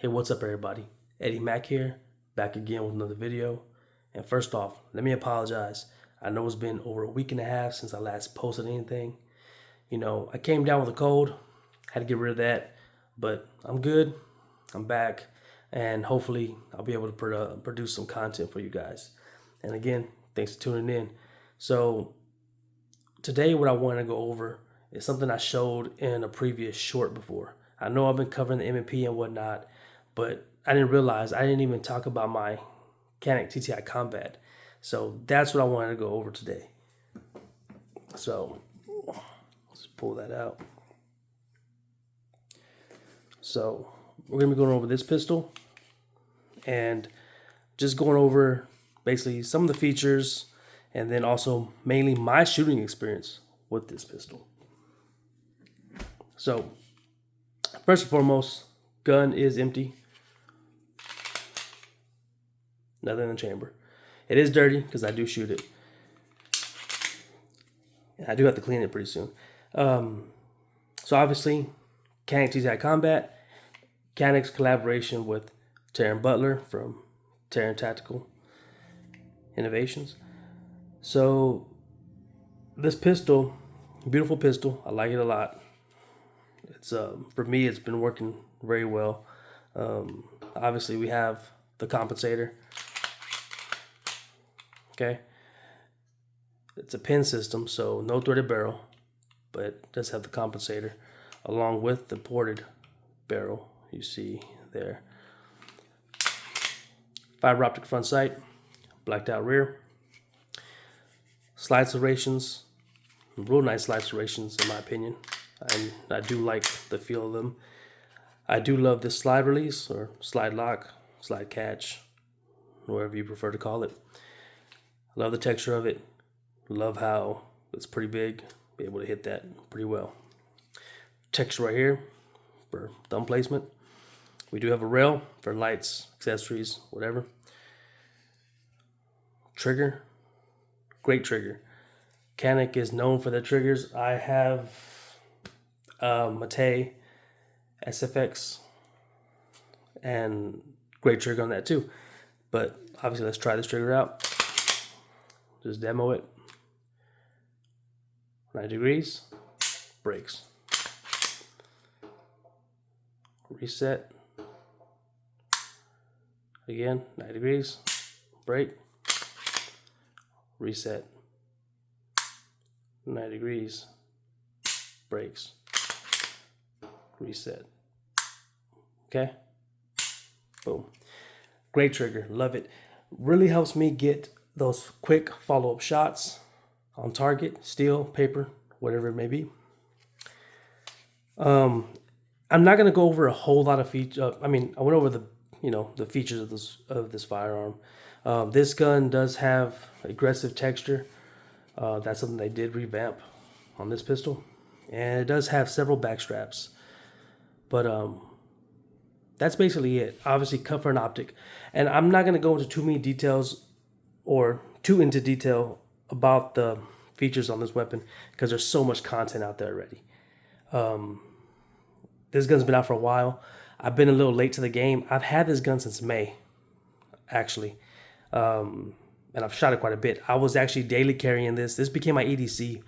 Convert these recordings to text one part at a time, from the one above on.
Hey, what's up everybody? Eddie Mac here, back again with another video. And first off, let me apologize. I know it's been over a week and a half since I last posted anything. I came down with a cold, had to get rid of that, but I'm good, I'm back, and hopefully I'll be able to produce some content for you guys. And again, thanks for tuning in. So today what I want to go over is something I showed in a previous short before. I know I've been covering the M&P and whatnot, but I didn't realize I didn't even talk about my Canik TTI Combat. So that's what I wanted to go over today. So let's pull that out. So we're going to be going over this pistol and just going over basically some of the features and then also mainly my shooting experience with this pistol. So first and foremost, gun is empty. Nothing in the chamber. It is dirty because I do shoot it. And I do have to clean it pretty soon. So obviously, Canik TTI Combat, Canik's collaboration with Taryn Butler from Taryn Tactical Innovations. So this pistol, beautiful pistol. I like it a lot. It's for me, it's been working very well. Obviously, we have the compensator. Okay, it's a pin system, so no threaded barrel, but it does have the compensator along with the ported barrel you see there. Fiber optic front sight, blacked out rear, slide serrations, real nice slide serrations in my opinion. I do like the feel of them. I do love this slide release or slide lock, slide catch, whatever you prefer to call it. Love the texture of it. Love how it's pretty big. Be able to hit that pretty well. Texture right here for thumb placement. We do have a rail for lights, accessories, whatever. Trigger. Great trigger. Canik is known for their triggers. I have Mate SFX and great trigger on that too. But obviously let's try this trigger out. Just demo it. 90 degrees, brakes. Reset. Again, 90 degrees, brake. Reset. 90 degrees, brakes. Reset. Okay? Boom. Great trigger, love it. Really helps me get those quick follow-up shots on target, steel, paper, whatever it may be. I'm not going to go over a whole lot of features. I went over the features of this firearm. This gun does have aggressive texture. That's something they did revamp on this pistol, and it does have several back straps. But that's basically it. Obviously, cut for an optic, and I'm not going to go into too many details or too into detail about the features on this weapon because there's so much content out there already. This gun's been out for a while. I've been a little late to the game. I've had this gun since May, actually, and I've shot it quite a bit. I was actually daily carrying this. This became my EDC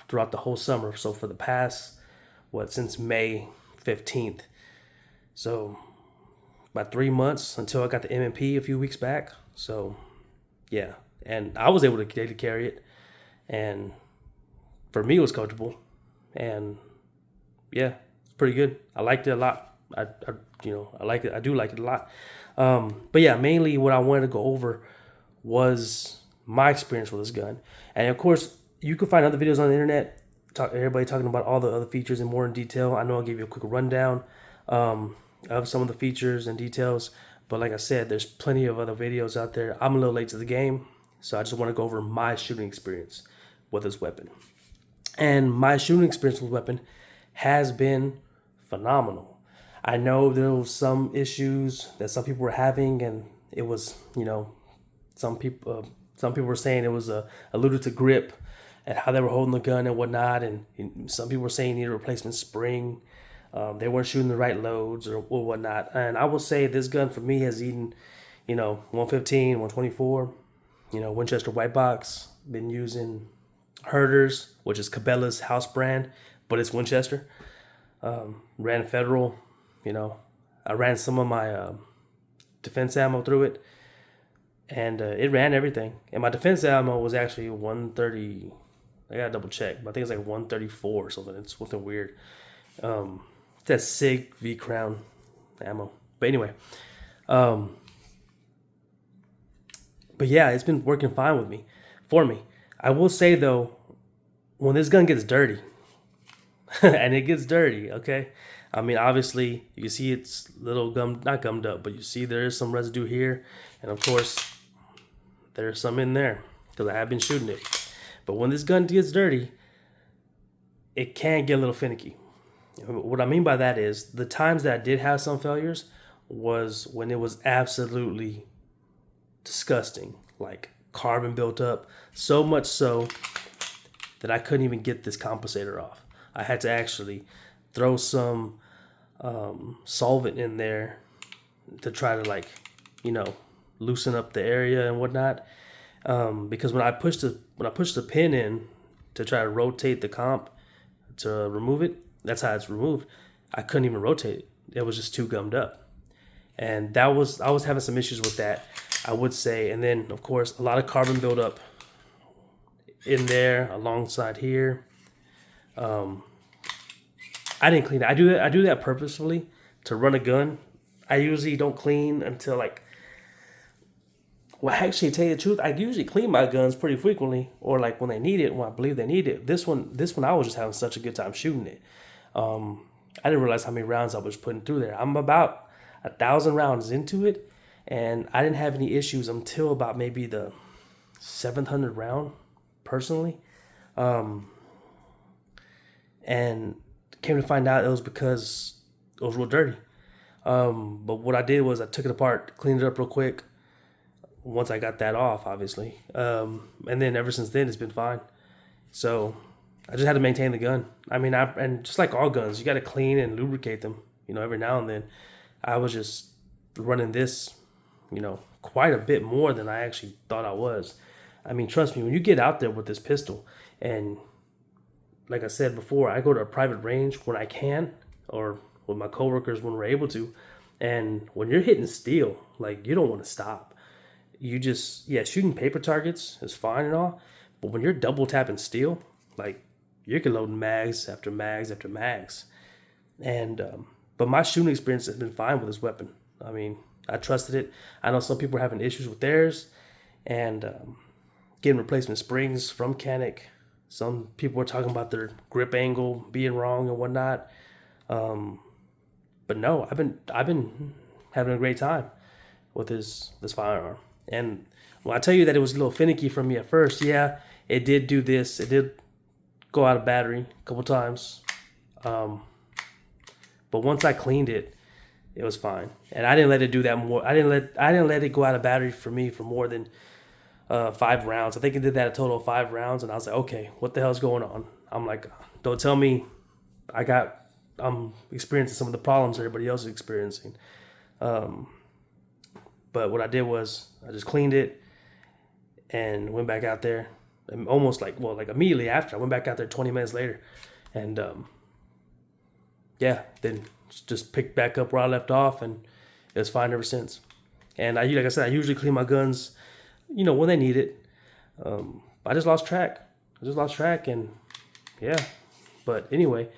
throughout the whole summer. So for the past, since May 15th. So about 3 months until I got the M&P a few weeks back. So yeah, and I was able to daily carry it, and for me it was comfortable, and yeah, it's pretty good. I liked it a lot. I like it. I do like it a lot. But yeah, mainly what I wanted to go over was my experience with this gun, and of course you can find other videos on the internet. Everybody talking about all the other features in more in detail. I know I'll give you a quick rundown of some of the features and details. But like I said, there's plenty of other videos out there. I'm a little late to the game, so I just want to go over my shooting experience with this weapon. And my shooting experience with the weapon has been phenomenal. I know there was some issues that some people were having, and it was, some people were saying it was alluded to grip and how they were holding the gun and whatnot, and some people were saying you need a replacement spring. They weren't shooting the right loads or whatnot. And I will say this gun for me has eaten, 115, 124, Winchester white box. Been using Herders, which is Cabela's house brand, but it's Winchester. Ran Federal, I ran some of my defense ammo through it, and it ran everything. And my defense ammo was actually 130. I gotta double check, but I think it's like 134 or something. It's something weird. That SIG V Crown ammo. But anyway, but yeah, it's been working fine for me. I will say though, when this gun gets dirty, and it gets dirty, okay. I mean, obviously, you can see it's not gummed up, but you see there is some residue here, and of course, there's some in there because I have been shooting it. But when this gun gets dirty, it can get a little finicky. What I mean by that is the times that I did have some failures was when it was absolutely disgusting, like carbon built up, so much so that I couldn't even get this compensator off. I had to actually throw some solvent in there to try to loosen up the area and whatnot. Because when I pushed the pin in to try to rotate the comp to remove it, that's how it's removed. I couldn't even rotate it. It was just too gummed up. And I was having some issues with that, I would say. And then of course a lot of carbon buildup in there alongside here. I didn't clean it. I do that purposefully to run a gun. I usually don't clean until actually, to tell you the truth, I usually clean my guns pretty frequently, or like when they need it, when I believe they need it. This one, I was just having such a good time shooting it. I didn't realize how many rounds I was putting through there. I'm about 1,000 rounds into it, and I didn't have any issues until about maybe the 700 round, personally. And came to find out it was because it was real dirty. But what I did was I took it apart, cleaned it up real quick. Once I got that off, obviously. And then ever since then, it's been fine. So I just had to maintain the gun. I mean, and just like all guns, you got to clean and lubricate them, every now and then. I was just running this, quite a bit more than I actually thought I was. I mean, trust me, when you get out there with this pistol, and like I said before, I go to a private range when I can, or with my coworkers when we're able to. And when you're hitting steel, you don't want to stop. You just, shooting paper targets is fine and all, but when you're double tapping steel, you're loading mags after mags after mags. And, but my shooting experience has been fine with this weapon. I mean, I trusted it. I know some people are having issues with theirs, and getting replacement springs from Canik. Some people are talking about their grip angle being wrong and whatnot. But no, I've been having a great time with this firearm. And when I tell you that it was a little finicky for me at first, yeah, it did do this. It did go out of battery a couple times. But once I cleaned it, it was fine. And I didn't let it do that more. I didn't let it go out of battery for me for more than 5 rounds. I think it did that a total of 5 rounds, and I was like, okay, what the hell's going on? I'm like, don't tell me I'm experiencing some of the problems everybody else is experiencing. But what I did was I just cleaned it and went back out there, and almost immediately after I went back out there 20 minutes later, and then just picked back up where I left off, and it was fine ever since. And like I said, I usually clean my guns, when they need it. I just lost track. And yeah. But anyway,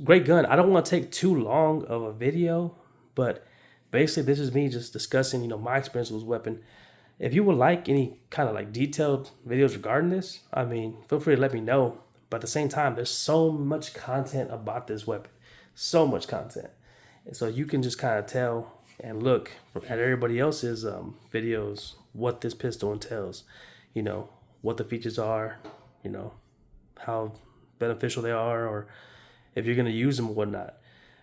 great gun. I don't want to take too long of a video, but basically this is me just discussing, my experience with this weapon. If you would like any kind of detailed videos regarding this, I mean, feel free to let me know. But at the same time, there's so much content about this weapon. So much content. And so you can just kind of tell and look at everybody else's videos what this pistol entails, what the features are, how beneficial they are, or if you're going to use them or whatnot.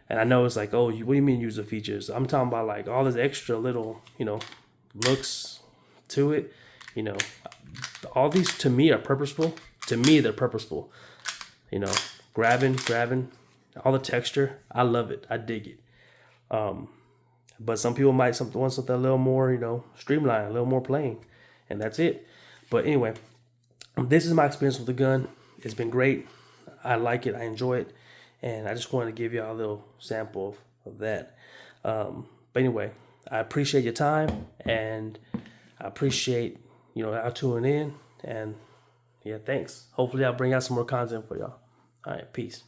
And I know it's like, oh, what do you mean use the features? I'm talking about all this extra little, looks to it. All these to me are purposeful. To me, they're purposeful. Grabbing. all the texture. I love it. I dig it. But some people might want something a little more, streamlined, a little more plain, and that's it. But anyway, this is my experience with the gun. It's been great. I like it. I enjoy it, and I just wanted to give y'all a little sample of that. But anyway, I appreciate your time, and I appreciate y'all tuning in, and yeah, thanks. Hopefully, I'll bring out some more content for y'all. All right, peace.